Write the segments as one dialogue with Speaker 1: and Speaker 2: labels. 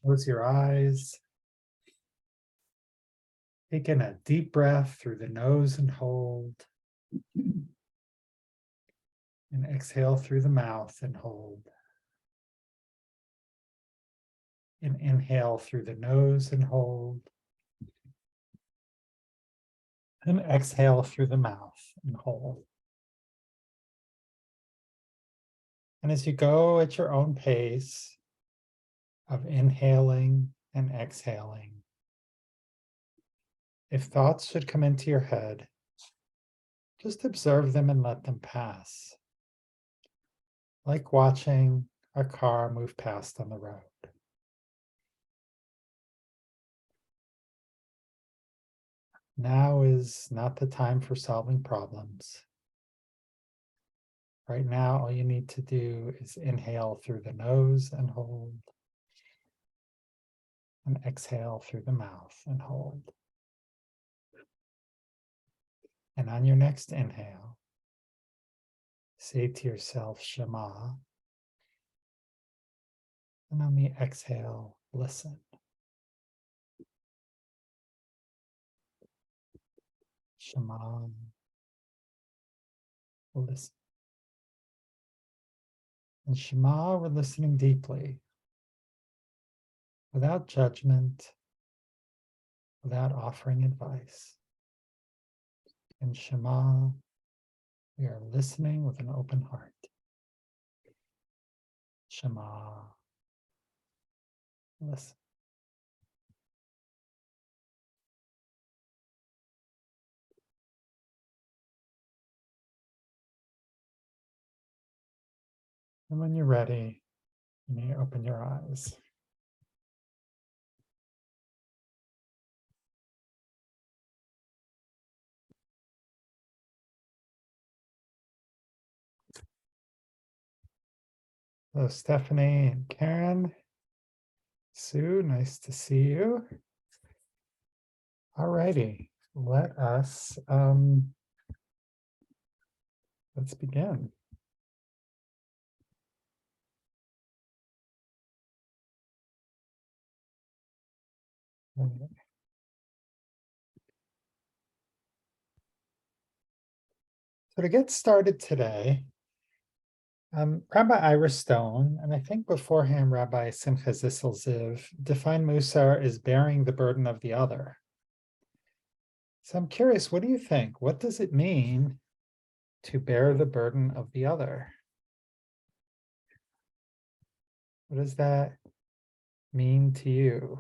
Speaker 1: Close your eyes. Take in a deep breath through the nose and hold. And exhale through the mouth and hold. And inhale through the nose and hold. And exhale through the mouth and hold. And as you go at your own pace of inhaling and exhaling, if thoughts should come into your head, just observe them and let them pass. Like watching a car move past on the road. Now is not the time for solving problems. Right now, all you need to do is inhale through the nose and hold. And exhale through the mouth and hold. And on your next inhale, say to yourself, Shema. And on the exhale, listen. Shema. Listen. And Shema, we're listening deeply, without judgment, without offering advice. And Shema, we are listening with an open heart. Shema, listen. And when you're ready, you may open your eyes. Hello, Stephanie and Karen. Sue, nice to see you. All righty, let's begin. So to get started today, Rabbi Ira Stone, and I think beforehand Rabbi Simcha Zissel Ziv, defined Mussar as bearing the burden of the other. So I'm curious, what do you think? What does it mean to bear the burden of the other? What does that mean to you?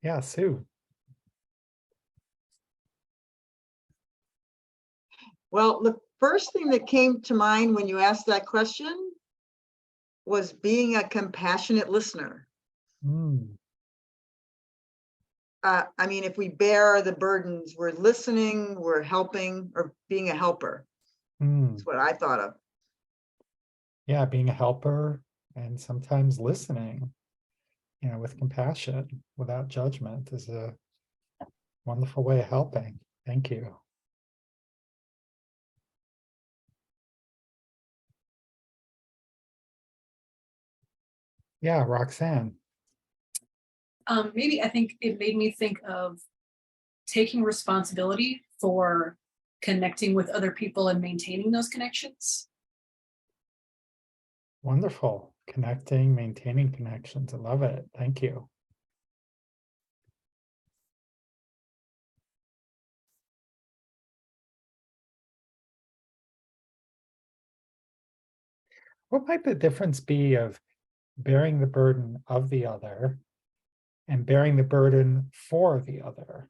Speaker 1: Yeah, Sue.
Speaker 2: Well, the first thing that came to mind when you asked that question was being a compassionate listener. I mean, if we bear the burdens, we're listening, we're helping, or being a helper. That's what I thought of.
Speaker 1: Yeah, being a helper and sometimes listening, with compassion, without judgment, is a wonderful way of helping. Thank you. Yeah, Roxanne.
Speaker 3: Maybe I think it made me think of taking responsibility for connecting with other people and maintaining those connections.
Speaker 1: Wonderful. Connecting, maintaining connections. I love it. Thank you. What might the difference be of bearing the burden of the other and bearing the burden for the other?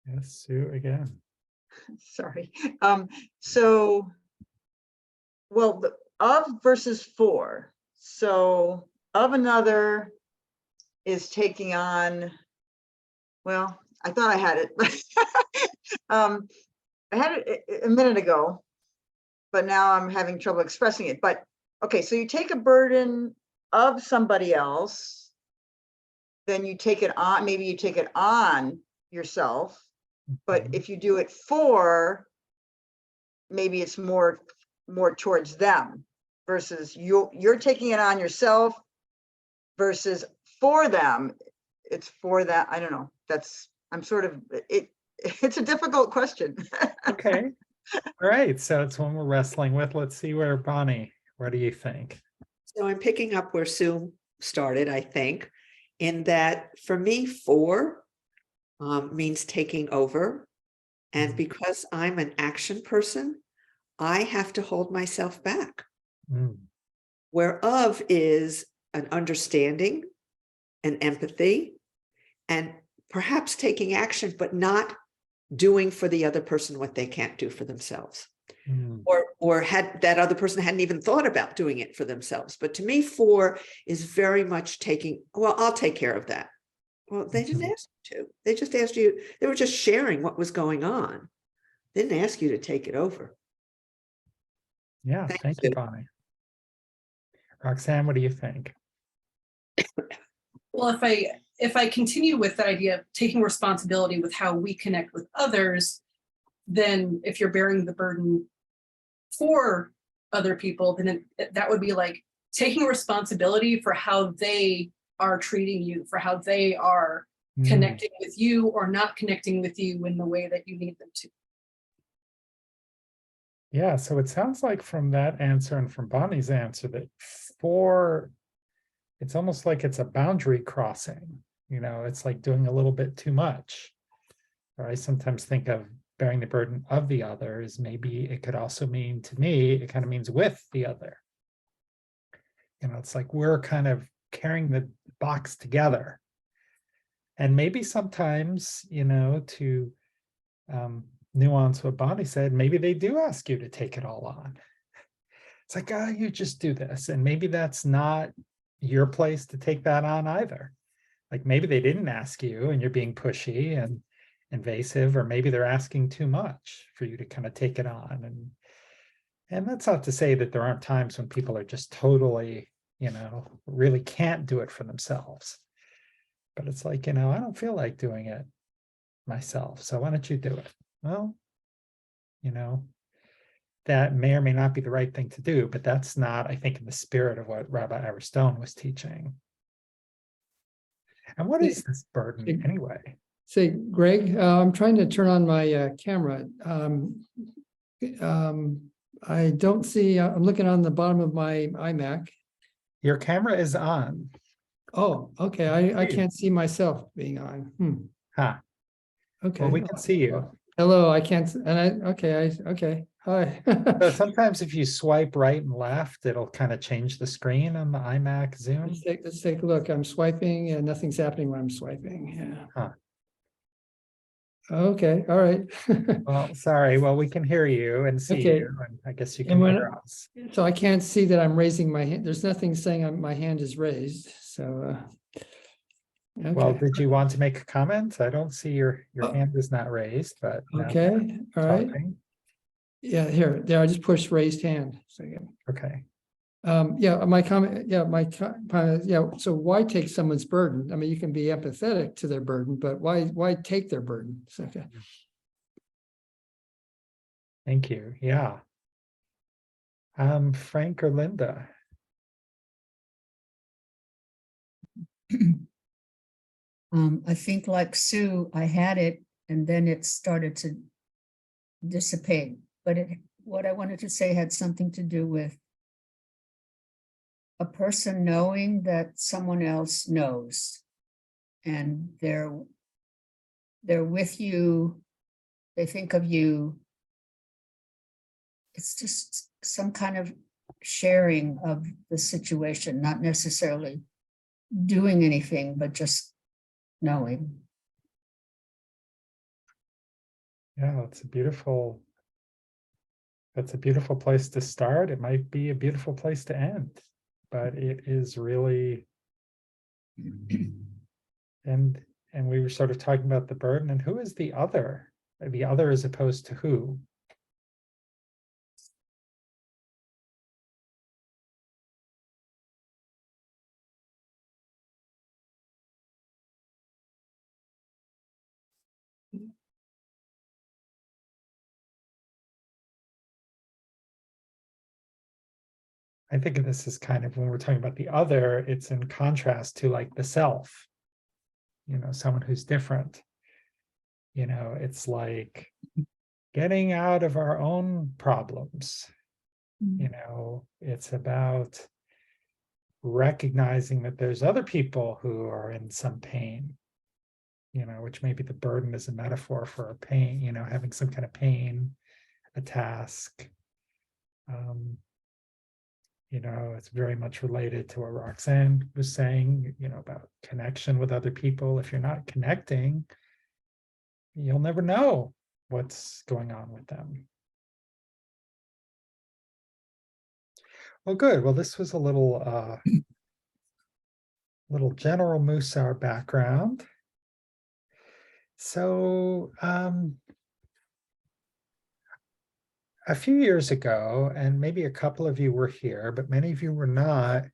Speaker 1: Yes, Sue again.
Speaker 2: Sorry. So, well, of versus for. So of another is taking on, well, I thought I had it, but I had it a minute ago, but now I'm having trouble expressing it. But okay, so you take a burden of somebody else, then you take it on, maybe you take it on yourself, but if you do it for, maybe it's more towards them versus you're taking it on yourself versus for them. It's for that. I don't know. I'm sort of, it's a difficult question.
Speaker 1: Okay. All right. So it's one we're wrestling with. Let's see where Bonnie, what do you think?
Speaker 4: So I'm picking up where Sue started, I think, in that for me, for means taking over. And because I'm an action person, I have to hold myself back. Whereof is an understanding, an empathy, and perhaps taking action, but not doing for the other person what they can't do for themselves. Or had that other person hadn't even thought about doing it for themselves. But to me, for is very much taking, well, I'll take care of that. Well, they didn't ask you to. They just asked you, they were just sharing what was going on. They didn't ask you to take it over.
Speaker 1: Yeah, thank you, Bonnie. Roxanne, what do you think?
Speaker 3: Well, if I continue with that idea of taking responsibility with how we connect with others, then if you're bearing the burden for other people, then that would be like taking responsibility for how they are treating you, for how they are connecting with you or not connecting with you in the way that you need them to.
Speaker 1: Yeah, so it sounds like from that answer and from Bonnie's answer that for, it's almost like it's a boundary crossing. You know, it's like doing a little bit too much. Or I sometimes think of bearing the burden of the other as maybe it could also mean, to me, it kind of means with the other. You know, it's like we're kind of carrying the box together. And maybe sometimes, you know, to nuance what Bonnie said, maybe they do ask you to take it all on. It's like, oh, you just do this. And maybe that's not your place to take that on either. Like maybe they didn't ask you and you're being pushy and invasive, or maybe they're asking too much for you to kind of take it on. And that's not to say that there aren't times when people are just totally, you know, really can't do it for themselves. But it's like, you know, I don't feel like doing it myself. So why don't you do it? Well, you know, that may or may not be the right thing to do, but that's not, I think, in the spirit of what Rabbi Ira Stone was teaching. And what is this burden anyway?
Speaker 5: Say, Greg, I'm trying to turn on my camera. I don't see, I'm looking on the bottom of my iMac.
Speaker 1: Your camera is on.
Speaker 5: Oh, okay. I can't see myself being on.
Speaker 1: Huh.
Speaker 5: Okay.
Speaker 1: Well, we can see you.
Speaker 5: Hello, I can't, okay, hi.
Speaker 1: So sometimes if you swipe right and left, it'll kind of change the screen on the iMac Zoom.
Speaker 5: Let's take a look. I'm swiping and nothing's happening when I'm swiping. Yeah.
Speaker 1: Huh.
Speaker 5: Okay, all right.
Speaker 1: Well, sorry. Well, we can hear you and see
Speaker 5: Okay.
Speaker 1: you, and I guess you
Speaker 5: And
Speaker 1: can
Speaker 5: when-
Speaker 1: hear us.
Speaker 5: So I can't see that I'm raising my hand. There's nothing saying my hand is raised. So, okay.
Speaker 1: Well, did you want to make a comment? I don't see your hand is not raised, but now
Speaker 5: Okay, all right.
Speaker 1: talking.
Speaker 5: Yeah, there, I just pushed raised hand. So, yeah.
Speaker 1: Okay.
Speaker 5: Yeah, my comment, yeah, so why take someone's burden? I mean, you can be empathetic to their burden, but why take their burden? So, okay.
Speaker 1: Thank you. Yeah. Frank or Linda?
Speaker 6: I think like Sue, I had it and then it started to dissipate, but what I wanted to say had something to do with a person knowing that someone else knows and they're with you, they think of you. It's just some kind of sharing of the situation, not necessarily doing anything, but just knowing.
Speaker 1: Yeah, that's a beautiful place to start. It might be a beautiful place to end, but it is really And we were sort of talking about the burden and who is the other? The other as opposed to who? I think of this as kind of when we're talking about the other, it's in contrast to like the self, someone who's different. It's like getting out of our own problems. It's about recognizing that there's other people who are in some pain, which maybe the burden is a metaphor for a pain, having some kind of pain, a task. It's very much related to what Roxanne was saying, about connection with other people. If you're not connecting, you'll never know what's going on with them. Well, good. Well, this was a little general Mussar background. So a few years ago, and maybe a couple of you were here, but many of you were not,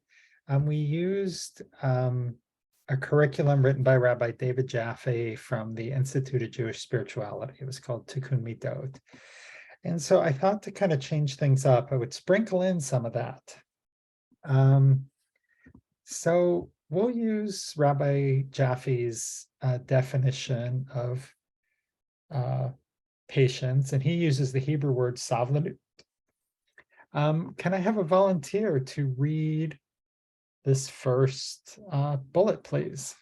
Speaker 1: we used a curriculum written by Rabbi David Jaffe from the Institute of Jewish Spirituality. It was called Tikkun Midot. And so I thought to kind of change things up, I would sprinkle in some of that. So we'll use Rabbi Jaffe's definition of patience, and he uses the Hebrew word savlanut. Can I have a volunteer to read this first bullet, please?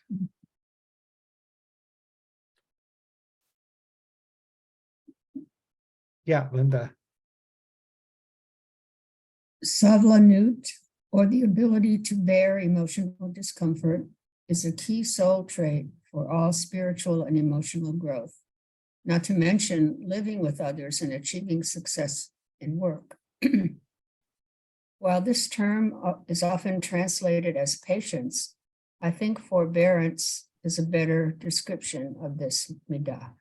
Speaker 1: Yeah, Linda.
Speaker 6: Savlanut, or the ability to bear emotional discomfort, is a key soul trait for all spiritual and emotional growth, not to mention living with others and achieving success in work. While this term is often translated as patience, I think forbearance is a better description of this midah.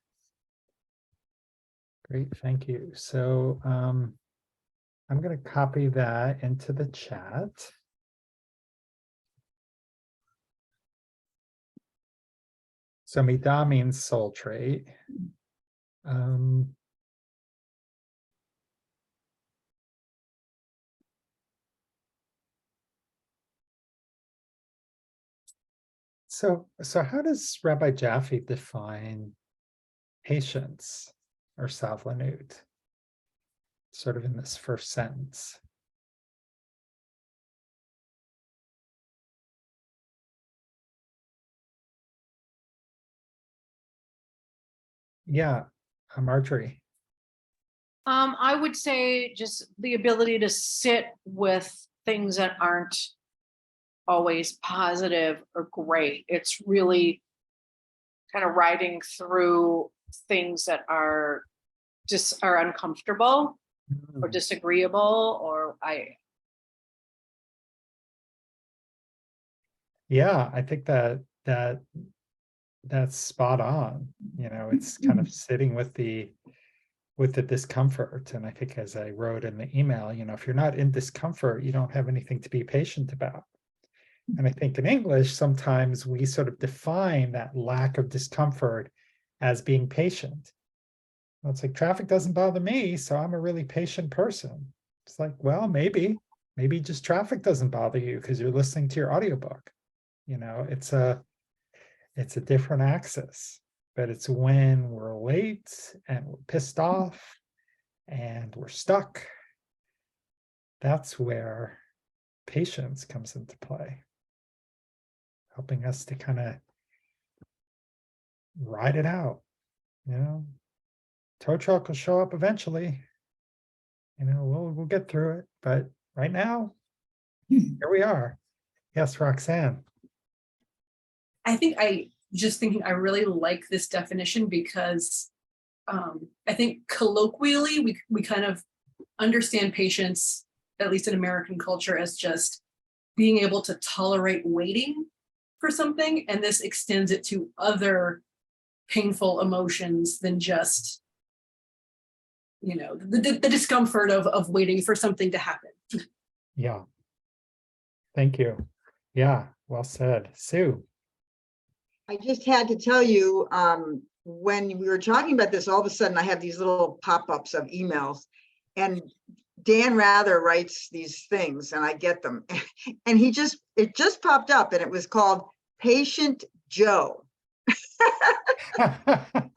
Speaker 1: Great, thank you. So I'm going to copy that into the chat. So midah means soul trait. So how does Rabbi Jaffe define patience or savlanut, sort of in this first sentence? Yeah, Marjorie.
Speaker 7: I would say just the ability to sit with things that aren't always positive or great. It's really kind of riding through things that are just are uncomfortable or disagreeable, or
Speaker 1: Yeah, I think that's spot on. It's kind of sitting with the discomfort. And I think, as I wrote in the email, if you're not in discomfort, you don't have anything to be patient about. And I think in English, sometimes we sort of define that lack of discomfort as being patient. Well, it's like traffic doesn't bother me, so I'm a really patient person. It's like, well, maybe just traffic doesn't bother you because you're listening to your audiobook. It's a different axis, but it's when we're late and we're pissed off and we're stuck. That's where patience comes into play, helping us to kind of ride it out. Tow truck will show up eventually. We'll get through it, but right now, here we are. Yes, Roxanne.
Speaker 3: I really like this definition because I think colloquially we kind of understand patience, at least in American culture, as just being able to tolerate waiting for something, and this extends it to other painful emotions than just, you know, the discomfort of waiting for something to happen.
Speaker 1: Yeah. Thank you. Yeah, well said. Sue.
Speaker 2: I just had to tell you, when we were talking about this, all of a sudden I have these little pop-ups of emails, and Dan Rather writes these things and I get them. And it just popped up and it was called Patient Joe. And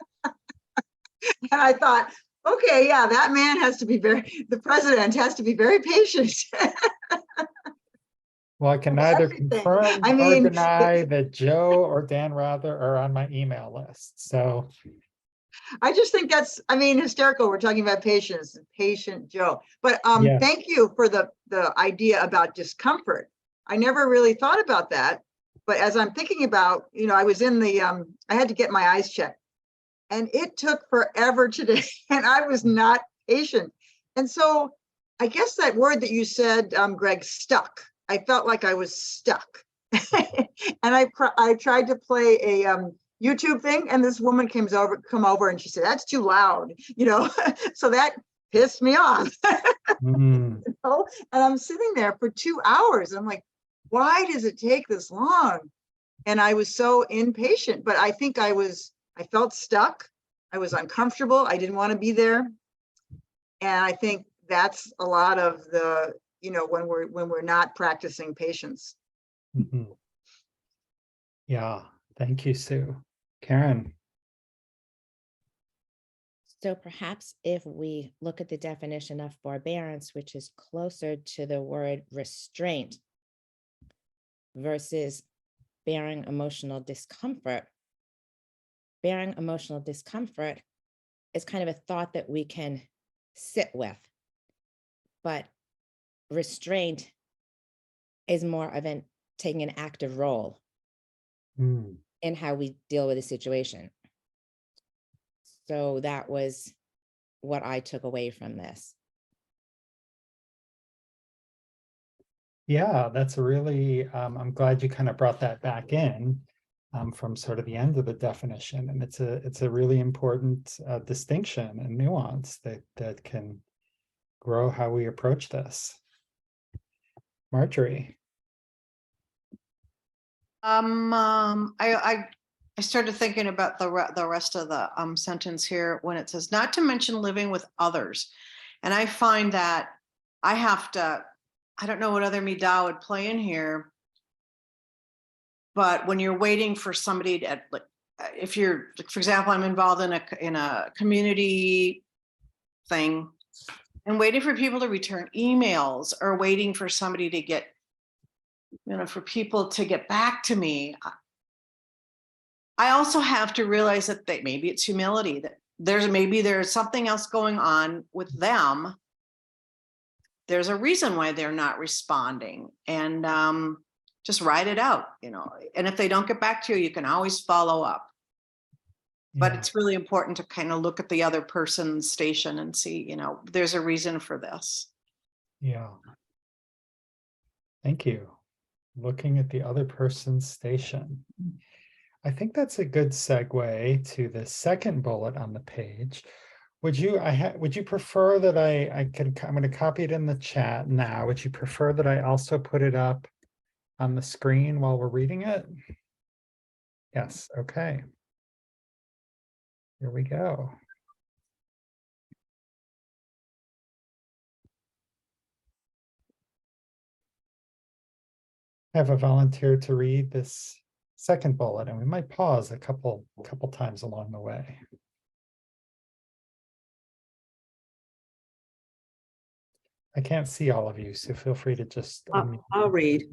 Speaker 2: I thought, okay, yeah, that man has to be the president has to be very patient.
Speaker 1: Well, I can neither
Speaker 2: Everything.
Speaker 1: confirm
Speaker 2: I
Speaker 1: or
Speaker 2: mean,
Speaker 1: deny that Joe or Dan Rather are on my email list. So
Speaker 2: I just think that's, I mean, hysterical. We're talking about patience, Patient Joe. But
Speaker 1: Yeah.
Speaker 2: thank you for the idea about discomfort. I never really thought about that. But as I'm thinking about, you know, I was in the, I had to get my eyes checked. And it took forever today, and I was not patient. And so I guess that word that you said, Greg, stuck. I felt like I was stuck. And I tried to play a YouTube thing, and this woman come over and she said, that's too loud, you know. So that pissed me off.
Speaker 1: mm,
Speaker 2: You know? And I'm sitting there for 2 hours. And I'm like, why does it take this long? And I was so impatient, but I think I felt stuck. I was uncomfortable. I didn't want to be there. And I think that's a lot of the, you know, when we're not practicing patience.
Speaker 1: mhm. Yeah, thank you, Sue. Karen.
Speaker 8: So perhaps if we look at the definition of forbearance, which is closer to the word restraint versus bearing emotional discomfort, bearing emotional discomfort is kind of a thought that we can sit with, but restraint is more of taking an active role
Speaker 1: Mm,
Speaker 8: in how we deal with a situation. So that was what I took away from this.
Speaker 1: yeah, that's a really, I'm glad you kind of brought that back in from sort of the end of the definition. And it's a really important distinction and nuance that can grow how we approach this. Marjorie.
Speaker 7: I started thinking about the rest of the sentence here when it says, not to mention living with others. And I find that I have to, I don't know what other midah would play in here, but when you're waiting for somebody to, like, if you're, for example, I'm involved in a community thing and waiting for people to return emails or waiting for somebody to get, you know, for people to get back to me. I also have to realize that maybe it's humility, that there's something else going on with them. There's a reason why they're not responding, and just write it out, you know. And if they don't get back to you, you can always follow up. But
Speaker 1: Yeah.
Speaker 7: it's really important to kind of look at the other person's station and see, you know, there's a reason for this.
Speaker 1: Yeah. Thank you. Looking at the other person's station. I think that's a good segue to the second bullet on the page. Would you prefer that I'm going to copy it in the chat now. Would you prefer that I also put it up on the screen while we're reading it? Yes, okay. Here we go. Have a volunteer to read this second bullet, and we might pause a couple times along the way. I can't see all of you, so feel free to just unmute.
Speaker 4: I'll read.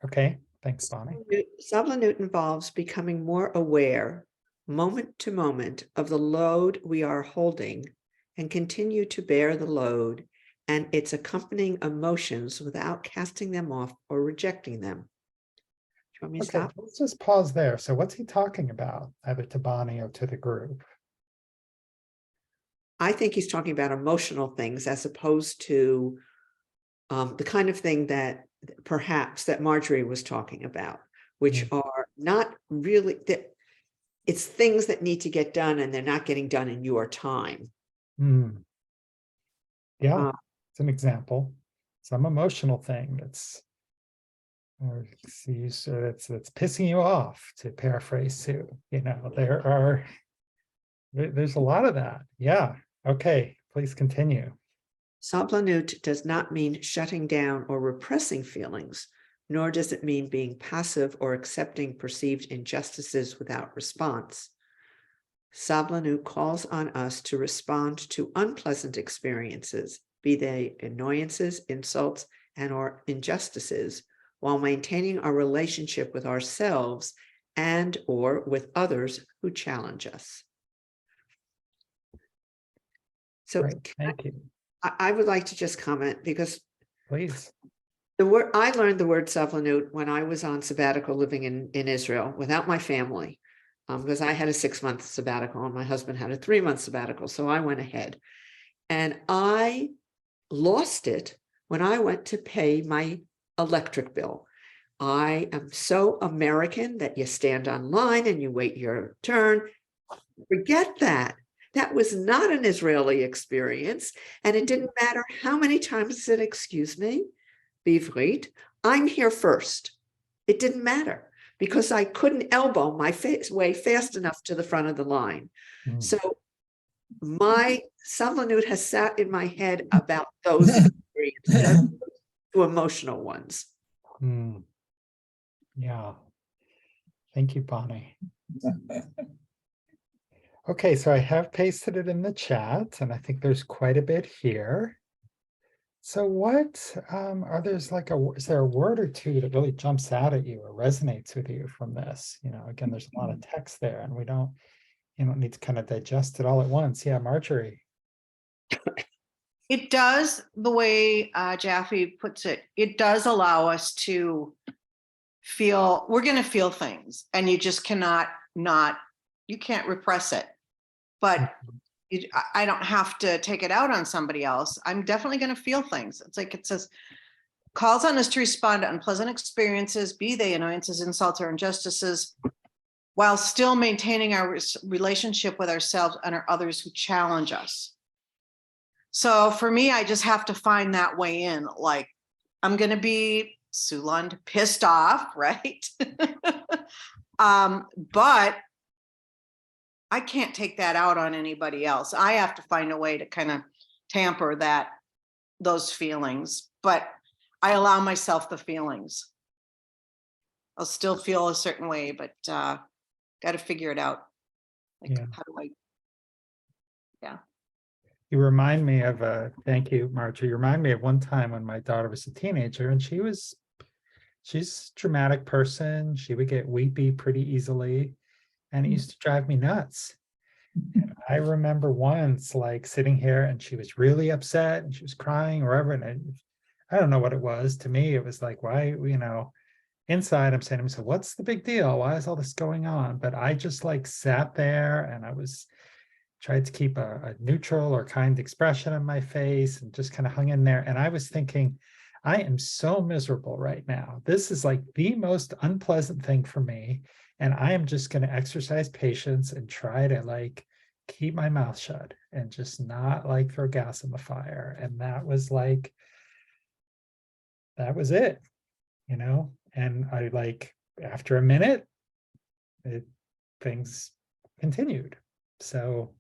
Speaker 1: Okay, thanks, Bonnie.
Speaker 4: Self-Newt involves becoming more aware, moment to moment, of the load we are holding and continue to bear the load and its accompanying emotions without casting them off or rejecting them. Do you want me to
Speaker 1: Okay,
Speaker 4: stop?
Speaker 1: let's just pause there. So what's he talking about, either to Bonnie or to the group?
Speaker 4: I think he's talking about emotional things as opposed to the kind of thing that perhaps that Marjorie was talking about, which
Speaker 1: Mm.
Speaker 4: are not really that. It's things that need to get done and they're not getting done in your time.
Speaker 1: Mm. Yeah,
Speaker 4: Uh,
Speaker 1: it's an example. Some emotional thing that's or see, so that's pissing you off, to paraphrase Sue. You know, there's a lot of that. Yeah. Okay, please continue.
Speaker 4: Sablanut does not mean shutting down or repressing feelings, nor does it mean being passive or accepting perceived injustices without response. Sablanut calls on us to respond to unpleasant experiences, be they annoyances, insults, and or injustices, while maintaining our relationship with ourselves and or with others who challenge us. So
Speaker 1: Great, thank you.
Speaker 4: I would like to just comment because
Speaker 1: Please.
Speaker 4: the word I learned the word savlanut when I was on sabbatical living in Israel without my family, because I had a 6-month sabbatical and my husband had a 3-month sabbatical. So I went ahead and I lost it when I went to pay my electric bill. I am so American that you stand online and you wait your turn. Forget that. That was not an Israeli experience. And it didn't matter how many times I said, excuse me, Bivrit, I'm here first. It didn't matter because I couldn't elbow my way fast enough to the front of the line.
Speaker 1: Mm.
Speaker 4: So my Savlanut has sat in my head about those experiences, to emotional ones.
Speaker 1: Mm. Yeah. Thank you, Bonnie. Okay, so I have pasted it in the chat, and I think there's quite a bit here. So what are there's like is there a word or two that really jumps out at you or resonates with you from this? You know, again, there's a lot of text there, and you don't need to kind of digest it all at once. Yeah, Marjorie.
Speaker 7: It does, the way Jaffe puts it, it does allow us to feel, we're going to feel things, and you just cannot you can't repress it. But I don't have to take it out on somebody else. I'm definitely going to feel things. It's like it says, calls on us to respond to unpleasant experiences, be they annoyances, insults, or injustices, while still maintaining our relationship with ourselves and our others who challenge us. So for me, I just have to find that way in. Like, I'm going to be Suland pissed off, right? But I can't take that out on anybody else. I have to find a way to kind of tamper those feelings, but I allow myself the feelings. I'll still feel a certain way, but got to figure it out. Like,
Speaker 1: Yeah.
Speaker 7: how do I? Yeah.
Speaker 1: You remind me of thank you, Marjorie. You remind me of one time when my daughter was a teenager, and she's a dramatic person. She would get weepy pretty easily, and it used to drive me nuts. And I remember once like sitting here and she was really upset and she was crying or whatever. And I don't know what it was. To me, it was like, why, inside I'm saying to myself, what's the big deal? Why is all this going on? But I just like sat there and I tried to keep a neutral or kind expression on my face and just kind of hung in there. And I was thinking, I am so miserable right now. This is like the most unpleasant thing for me. And I am just going to exercise patience and try to like keep my mouth shut and just not like throw gas on the fire. And that was it, and I like, after a minute, things continued. So,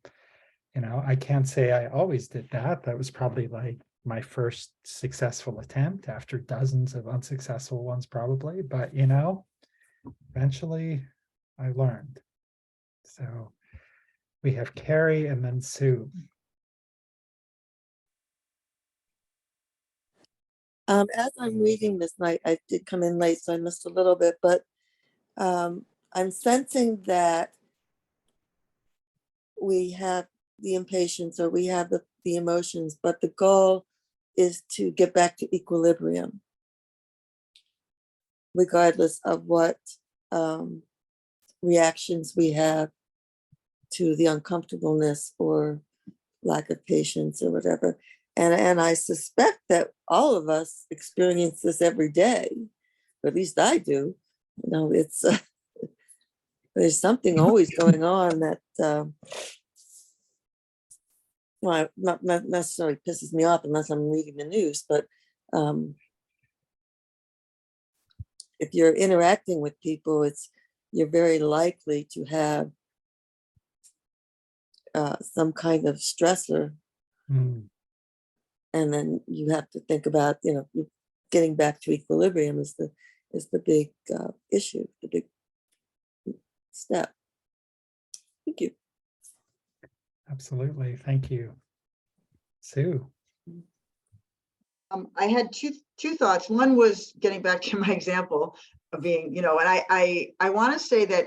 Speaker 1: I can't say I always did that. That was probably like my first successful attempt after dozens of unsuccessful ones probably, but eventually I learned. So we have Carrie and then Sue.
Speaker 9: As I'm reading this night, I did come in late, so I missed a little bit, but I'm sensing that we have the impatience or we have the emotions, but the goal is to get back to equilibrium, regardless of what reactions we have to the uncomfortableness or lack of patience or whatever. And I suspect that all of us experience this every day, or at least I do. No, it's there's something always going on that well, not necessarily pisses me off unless I'm reading the news, but if you're interacting with people, you're very likely to have some kind of stressor,
Speaker 1: Mm,
Speaker 9: and then you have to think about, getting back to equilibrium is the big issue, the big step. Thank you.
Speaker 1: absolutely. Thank you. Sue.
Speaker 2: I had two thoughts. One was getting back to my example of being, and I want to say that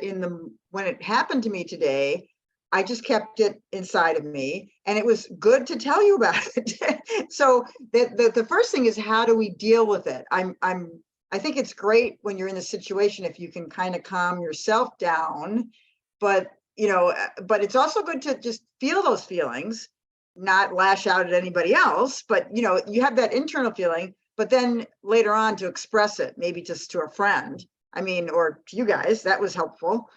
Speaker 2: when it happened to me today, I just kept it inside of me, and it was good to tell you about it. So the first thing is, how do we deal with it? I think it's great when you're in the situation if you can kind of calm yourself down, but it's also good to just feel those feelings, not lash out at anybody else, but you have that internal feeling, but then later on to express it, maybe just to a friend, or to you guys. That was helpful,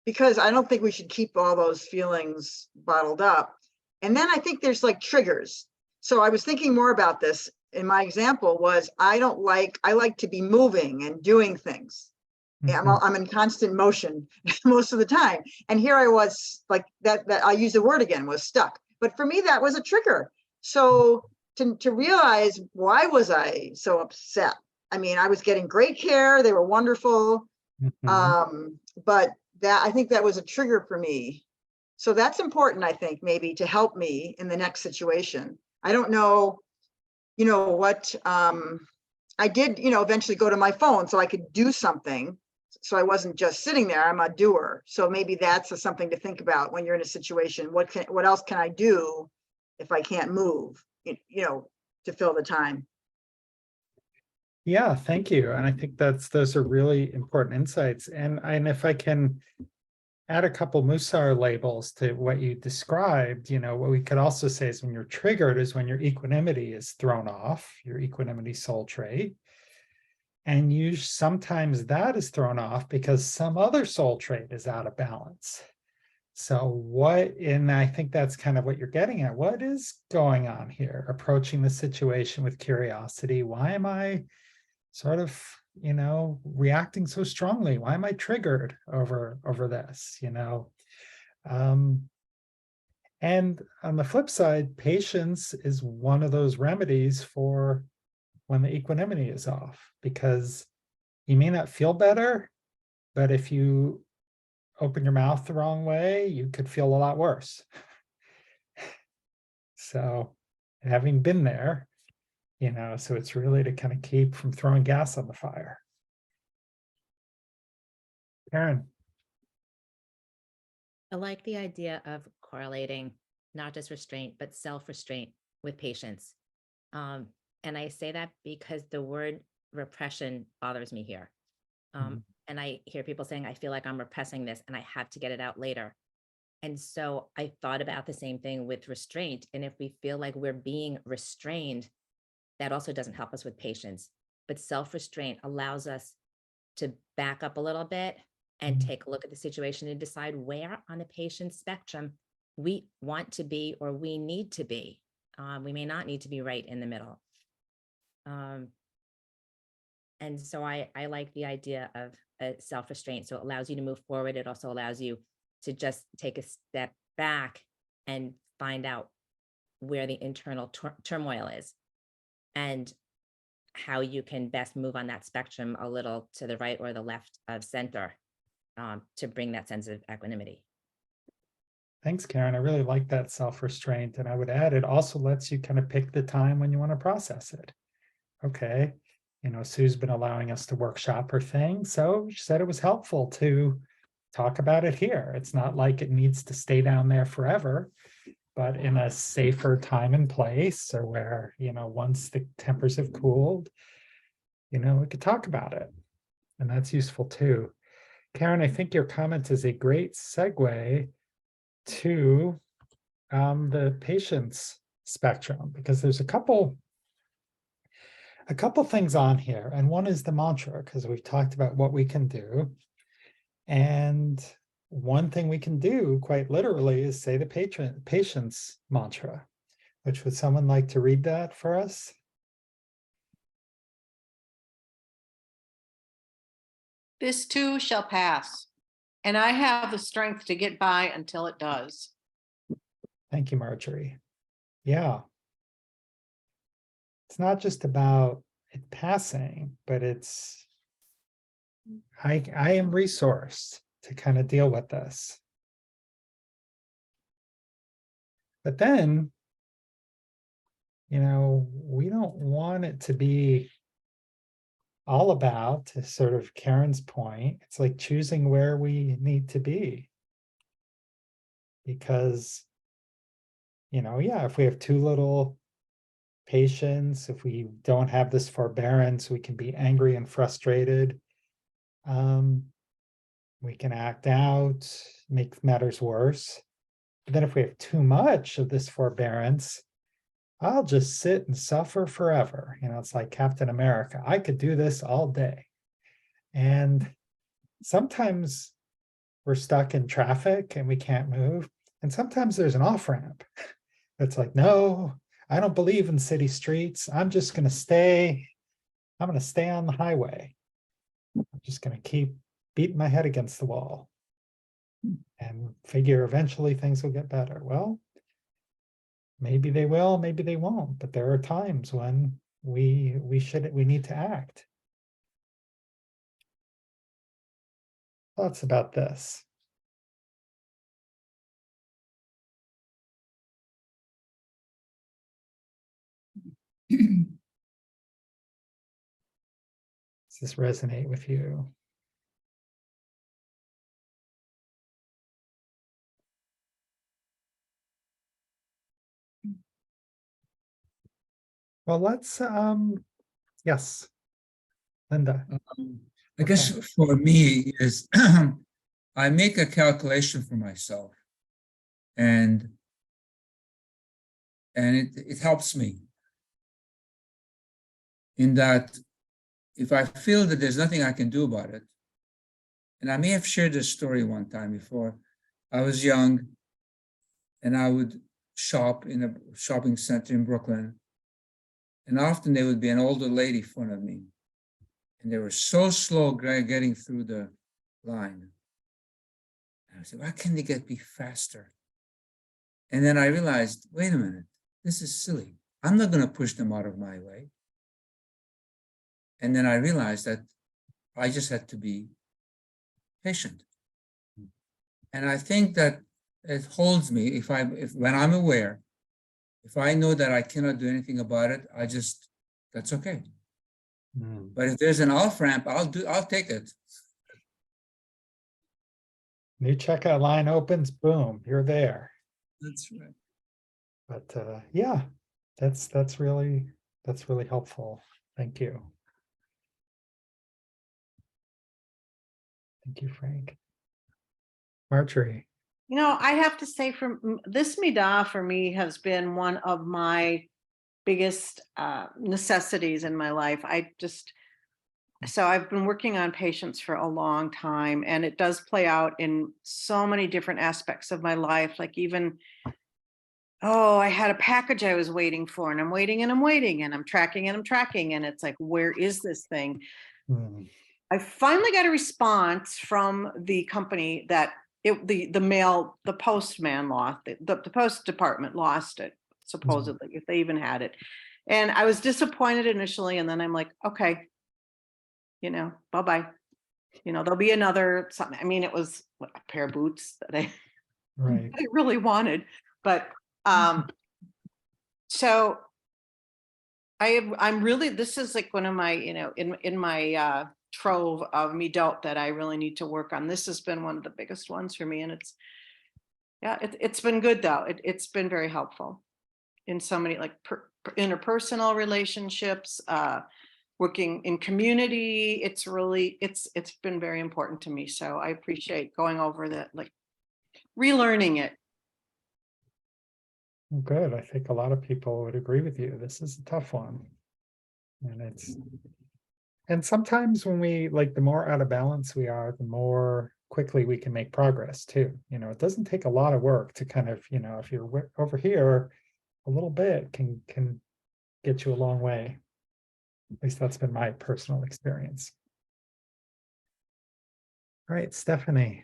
Speaker 2: because I don't think we should keep all those feelings bottled up. And then I think there's like triggers. So I was thinking more about this, and my example was, I like to be moving and doing things.
Speaker 1: Mhm.
Speaker 2: I'm in constant motion most of the time. And here I was like that I use the word again, was stuck. But for me, that was a trigger. So to realize, why was I so upset? I was getting great care. They were wonderful. But I think that was a trigger for me. So that's important, I think, maybe to help me in the next situation. I don't know, what, I did, eventually go to my phone so I could do something. So I wasn't just sitting there. I'm a doer. So maybe that's something to think about when you're in a situation. What else can I do if I can't move, to fill the time?
Speaker 1: Yeah, thank you. And I think those are really important insights. And if I can add a couple Mussar labels to what you described, what we could also say is, when you're triggered is when your equanimity is thrown off, your equanimity soul trait. And sometimes that is thrown off because some other soul trait is out of balance. So and I think that's kind of what you're getting at. What is going on here? Approaching the situation with curiosity. Why am I sort of, reacting so strongly? Why am I triggered over this? And on the flip side, patience is one of those remedies for when the equanimity is off, because you may not feel better, but if you open your mouth the wrong way, you could feel a lot worse. So, having been there, so it's really to kind of keep from throwing gas on the fire. Karen.
Speaker 8: I like the idea of correlating not just restraint, but self-restraint with patience. And I say that because the word repression bothers me here. And I hear people saying, I feel like I'm repressing this and I have to get it out later. And so I thought about the same thing with restraint. And if we feel like we're being restrained, that also doesn't help us with patience. But self-restraint allows us to back up a little bit and take a look at the situation and decide where on the patient's spectrum we want to be or we need to be. We may not need to be right in the middle. And so I like the idea of self-restraint. So it allows you to move forward. It also allows you to just take a step back and find out where the internal turmoil is and how you can best move on that spectrum a little to the right or the left of center to bring that sense of equanimity.
Speaker 1: Thanks, Karen. I really like that self-restraint. And I would add, it also lets you kind of pick the time when you want to process it. Okay. Sue's been allowing us to workshop her thing. So she said it was helpful to talk about it here. It's not like it needs to stay down there forever, but in a safer time and place, or where, once the tempers have cooled, we could talk about it. And that's useful too. Karen, I think your comment is a great segue to the patient's spectrum, because there's a couple a couple things on here, and one is the mantra, because we've talked about what we can do. And one thing we can do quite literally is say the patience mantra, which would someone like to read that for us?
Speaker 7: This too shall pass, and I have the strength to get by until it does.
Speaker 1: Thank you, Marjorie. Yeah. It's not just about it passing, but it's I am resourced to kind of deal with this. But then, you know, we don't want it to be all about, to sort of Karen's point, it's like choosing where we need to be. Because, you know, yeah, if we have too little patience, if we don't have this forbearance, we can be angry and frustrated. We can act out, make matters worse. But then if we have too much of this forbearance, I'll just sit and suffer forever. You know, it's like Captain America. I could do this all day. And sometimes we're stuck in traffic and we can't move. And sometimes there's an off-ramp. It's like, no, I don't believe in city streets. I'm just going to stay. I'm going to stay on the highway. I'm just going to keep beating my head against the wall and figure eventually things will get better. Well, maybe they will, maybe they won't, but there are times when we need to act. Thoughts about this? Does this resonate with you? Well, let's, yes, Linda.
Speaker 10: I guess
Speaker 1: Okay.
Speaker 10: for me is I make a calculation for myself, and it helps me in that if I feel that there's nothing I can do about it, and I may have shared this story one time before. I was young and I would shop in a shopping center in Brooklyn, and often there would be an older lady in front of me, and they were so slow getting through the line. And I said, why can't they be faster? And then I realized, wait a minute, this is silly. I'm not going to push them out of my way. And then I realized that I just had to be patient. And I think that it holds me if when I'm aware, if I know that I cannot do anything about it, that's okay. But if there's an off ramp, I'll take it.
Speaker 1: New checkout line opens, boom, you're there.
Speaker 10: That's right.
Speaker 1: But yeah, that's really helpful. Thank you. Thank you, Frank. Marjorie.
Speaker 7: You know, I have to say, this Midah for me has been one of my biggest necessities in my life. So I've been working on patience for a long time, and it does play out in so many different aspects of my life. Like even, I had a package I was waiting for, and I'm waiting and I'm waiting and I'm tracking and I'm tracking. And it's like, where is this thing? I finally got a response from the company that the postman lost it, the post department lost it, supposedly, if they even had it. And I was disappointed initially, and then I'm like, okay, bye-bye. There'll be another something. I mean, it was a pair of boots that I really wanted, but so I'm really, this is like one of my, in my trove of midot that I really need to work on. This has been one of the biggest ones for me, and it's been good though. It's been very helpful in so many like interpersonal relationships, working in community. It's been very important to me. So I appreciate going over that, like relearning it.
Speaker 1: Good. I think a lot of people would agree with you. This is a tough one. And sometimes when we, like, the more out of balance we are, the more quickly we can make progress too. It doesn't take a lot of work to kind of, if you're over here, a little bit can get you a long way. At least that's been my personal experience. All right, Stephanie.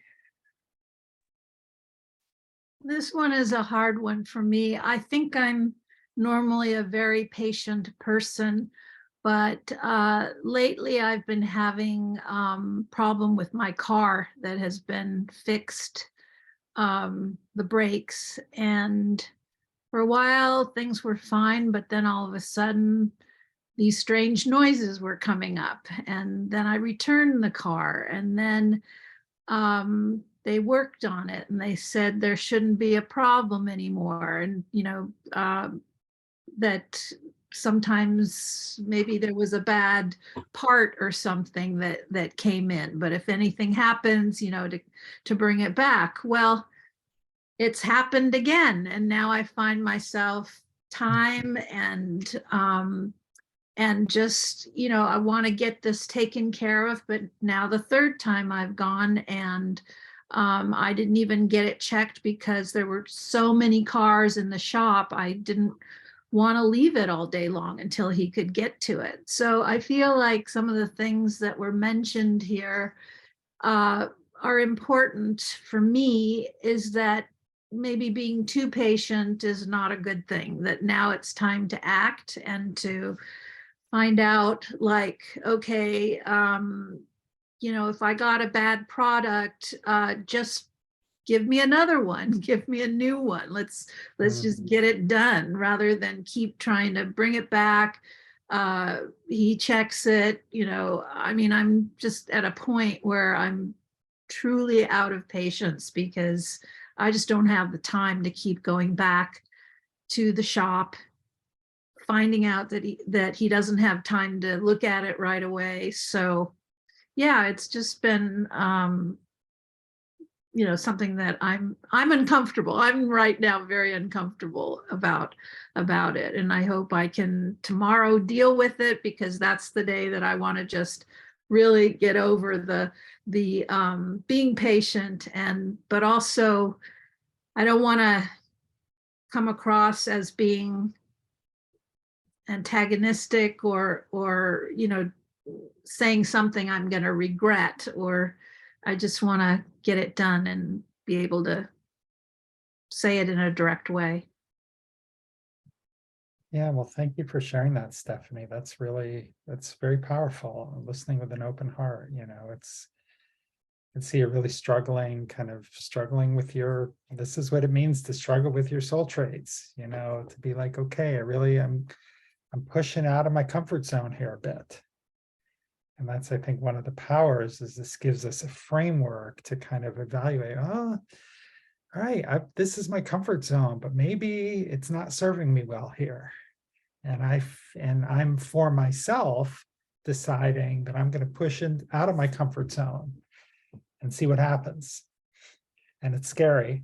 Speaker 11: This one is a hard one for me. I think I'm normally a very patient person, but lately I've been having problem with my car that has been fixed, the brakes, and for a while things were fine, but then all of a sudden these strange noises were coming up, and then I returned the car, and then they worked on it and they said there shouldn't be a problem anymore. And, that sometimes maybe there was a bad part or something that came in, but if anything happens, to bring it back. Well, it's happened again. And now I find myself time and just, I want to get this taken care of. But now the third time I've gone, and I didn't even get it checked because there were so many cars in the shop. I didn't want to leave it all day long until he could get to it. So I feel like some of the things that were mentioned here are important for me, is that maybe being too patient is not a good thing, that now it's time to act and to find out, like, okay, if I got a bad product, just give me another one, give me a new one. Let's just get it done rather than keep trying to bring it back. He checks it, I'm just at a point where I'm truly out of patience, because I just don't have the time to keep going back to the shop, finding out that he doesn't have time to look at it right away. So yeah, it's just been something that I'm uncomfortable. I'm right now very uncomfortable about it. And I hope I can tomorrow deal with it, because that's the day that I want to just really get over the being patient, but also I don't want to come across as being antagonistic or saying something I'm going to regret, or I just want to get it done and be able to say it in a direct way.
Speaker 1: Yeah, well, thank you for sharing that, Stephanie. That's very powerful. Listening with an open heart, I see you're really struggling with this is what it means to struggle with your soul traits, to be like, okay, I'm pushing out of my comfort zone here a bit. And that's, I think, one of the powers, is this gives us a framework to kind of evaluate, all right, this is my comfort zone, but maybe it's not serving me well here. And I'm for myself deciding that I'm going to push out of my comfort zone and see what happens. And it's scary.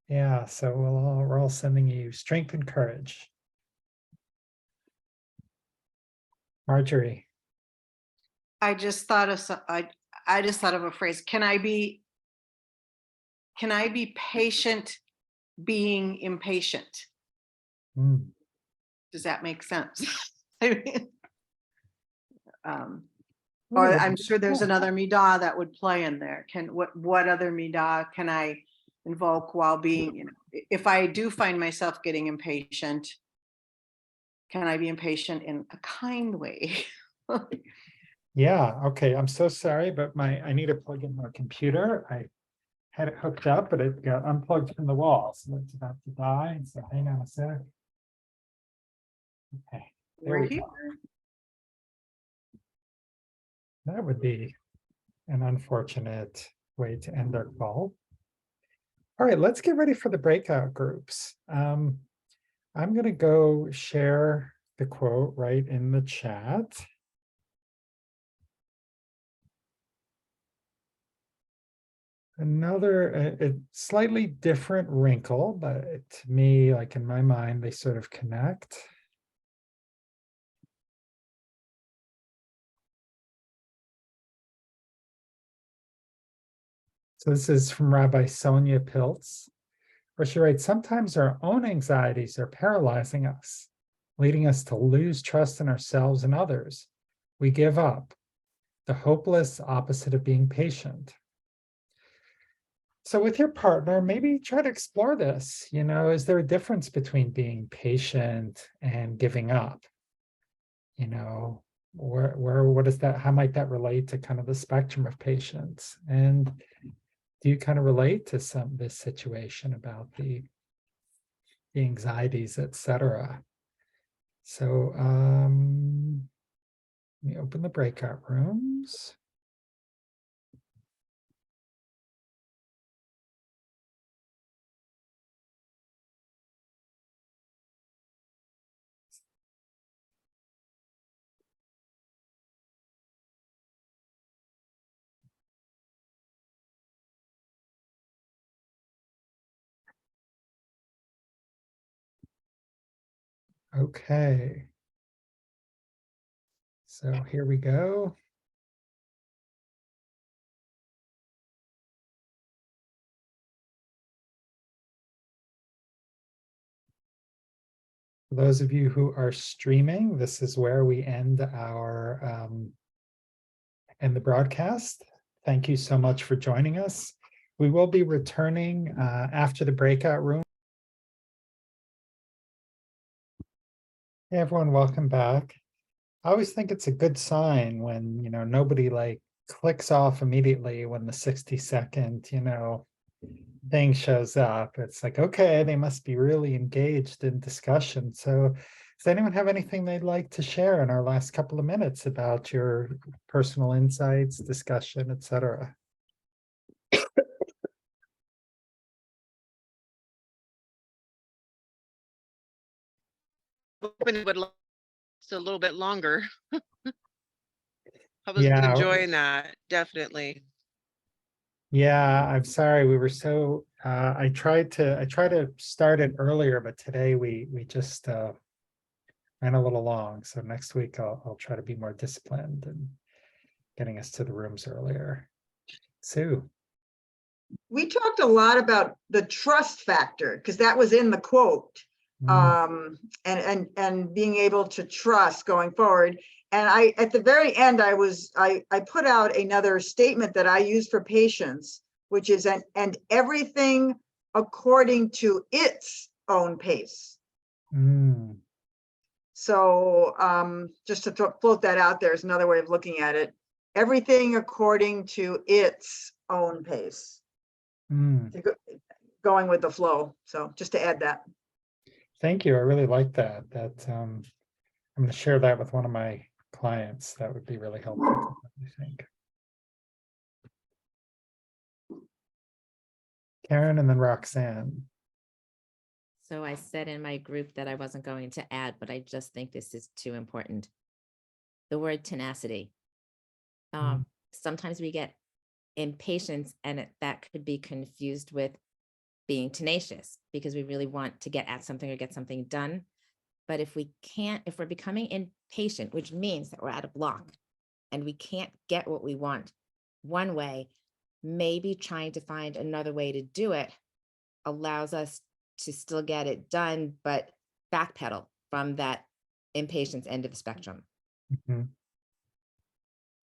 Speaker 1: Yeah, so we're all sending you strength and courage. Marjorie.
Speaker 12: I just thought of a phrase. Can I be patient being impatient? Does that make sense? I mean, or I'm sure there's another midah that would play in there. What other midah can I invoke while being, if I do find myself getting impatient, can I be impatient in a kind way?
Speaker 1: Yeah, okay. I'm so sorry, but I need to plug in my computer. I had it hooked up, but it got unplugged from the wall, so it's about to die. So hang on a sec. Okay, there we go. That would be an unfortunate way to end our call. All right, let's get ready for the breakout groups. I'm going to go share the quote right in the chat. Another a slightly different wrinkle, but to me, like in my mind, they sort of connect. So this is from Rabbi Sonia Piltz, where she writes, sometimes our own anxieties are paralyzing us, leading us to lose trust in ourselves and others. We give up, the hopeless opposite of being patient. So with your partner, maybe try to explore this. Is there a difference between being patient and giving up? What is that? How might that relate to kind of the spectrum of patience? And do you kind of relate to this situation about the anxieties, etc.? So let me open the breakout rooms. Okay. So here we go. For those of you who are streaming, this is where we end the broadcast. Thank you so much for joining us. We will be returning after the breakout room. Hey everyone, welcome back. I always think it's a good sign when nobody like clicks off immediately when the 60-second thing shows up. It's like, okay, they must be really engaged in discussion. So does anyone have anything they'd like to share in our last couple of minutes about your personal insights, discussion, etc.?
Speaker 13: Hoping it would last a little bit longer. I was
Speaker 1: Yeah.
Speaker 13: enjoying that, definitely.
Speaker 1: Yeah, I'm sorry. We were so I tried to start it earlier, but today we just ran a little long. So next week I'll try to be more disciplined and getting us to the rooms earlier. Sue.
Speaker 2: We talked a lot about the trust factor because that was in the quote. And being able to trust going forward. And I, at the very end, I put out another statement that I use for patience, which is and everything according to its own pace. So just to float that out there is another way of looking at it. Everything according to its own pace. Going with the flow. So just to add that.
Speaker 1: Thank you. I really like that. I'm going to share that with one of my clients. That would be really helpful, I think. Karen and then Roxanne.
Speaker 8: So I said in my group that I wasn't going to add, but I just think this is too important. The word tenacity. Sometimes we get impatience and that could be confused with being tenacious because we really want to get at something or get something done. But if we're becoming impatient, which means that we're at a block and we can't get what we want one way, maybe trying to find another way to do it allows us to still get it done, but backpedal from that impatience end of the spectrum.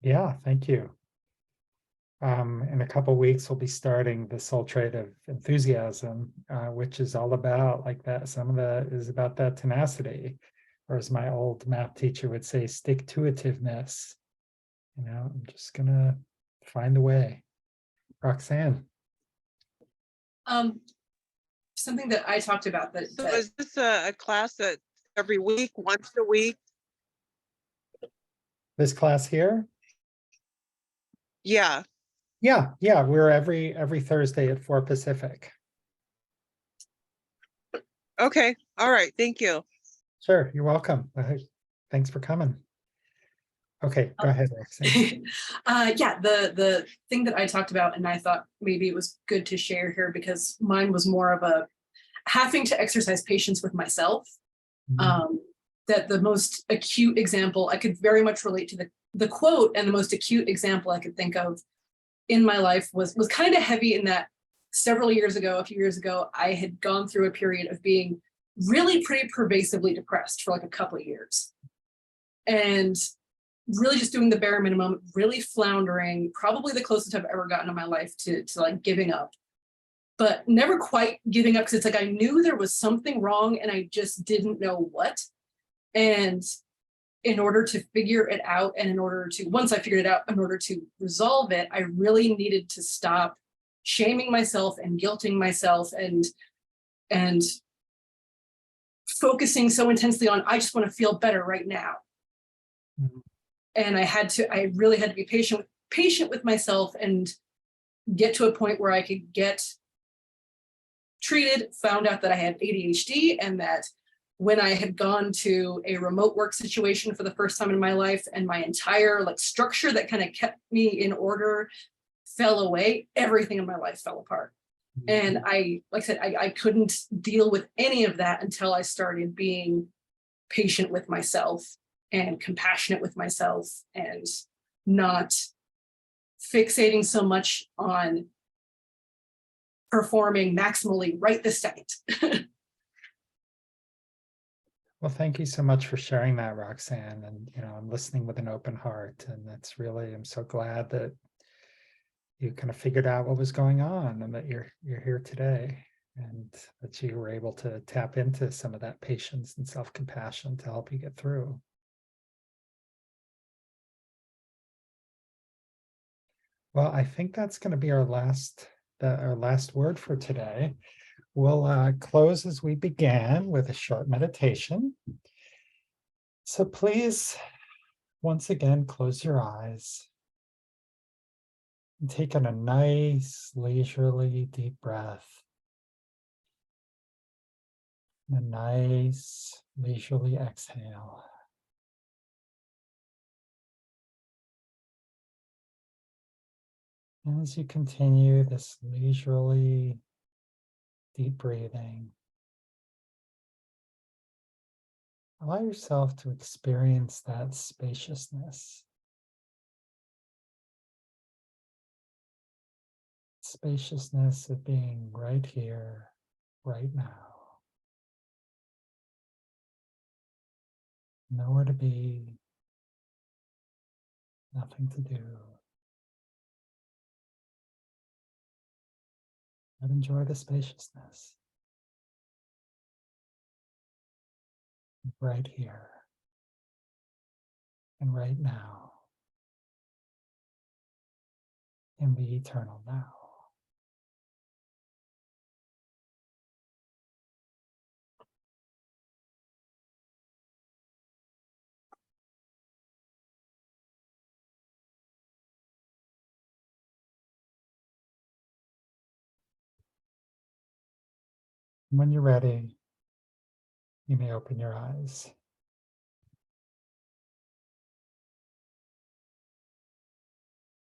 Speaker 1: Yeah, thank you. In a couple of weeks, we'll be starting the Soul Trade of Enthusiasm, which is all about like that. Some of that is about that tenacity, or as my old math teacher would say, stick-to-itiveness. I'm just gonna find a way. Roxanne.
Speaker 3: Something that I talked about that.
Speaker 13: So is this a class that every week, once a week?
Speaker 1: This class here?
Speaker 13: Yeah.
Speaker 1: Yeah, we're every Thursday at 4 Pacific.
Speaker 13: Okay, all right, thank you.
Speaker 1: Sure, you're welcome. Thanks for coming. Okay, go ahead, Roxanne.
Speaker 3: Yeah, the thing that I talked about, and I thought maybe it was good to share here because mine was more of a having to exercise patience with myself. That the most acute example, I could very much relate to the quote, and the most acute example I could think of in my life was kind of heavy in that several years ago, a few years ago, I had gone through a period of being really pretty pervasively depressed for like a couple of years. And really just doing the bare minimum, really floundering, probably the closest I've ever gotten in my life to like giving up, but never quite giving up, because it's like I knew there was something wrong and I just didn't know what. And in order to figure it out, and in order to, once I figured it out, in order to resolve it, I really needed to stop shaming myself and guilting myself and focusing so intensely on, I just want to feel better right now.
Speaker 1: Mhm.
Speaker 3: And I really had to be patient with myself and get to a point where I could get treated, found out that I had ADHD, and that when I had gone to a remote work situation for the first time in my life, and my entire like structure that kind of kept me in order fell away, everything in my life fell apart. And I, like I said, I couldn't deal with any of that until I started being patient with myself and compassionate with myself, and not fixating so much on performing maximally right this second.
Speaker 1: Well, thank you so much for sharing that, Roxanne. And, I'm listening with an open heart, and that's really, I'm so glad that you kind of figured out what was going on, and that you're here today, and that you were able to tap into some of that patience and self-compassion to help you get through. Well, I think that's going to be our last word for today. We'll close as we began with a short meditation. So please, once again, close your eyes and take in a nice, leisurely, deep breath. And a nice, leisurely exhale. And as you continue this leisurely, deep breathing, allow yourself to experience that spaciousness. Spaciousness of being right here, right now. Nowhere to be, nothing to do. But enjoy the spaciousness. Right here and right now. And the eternal now. When you're ready, you may open your eyes.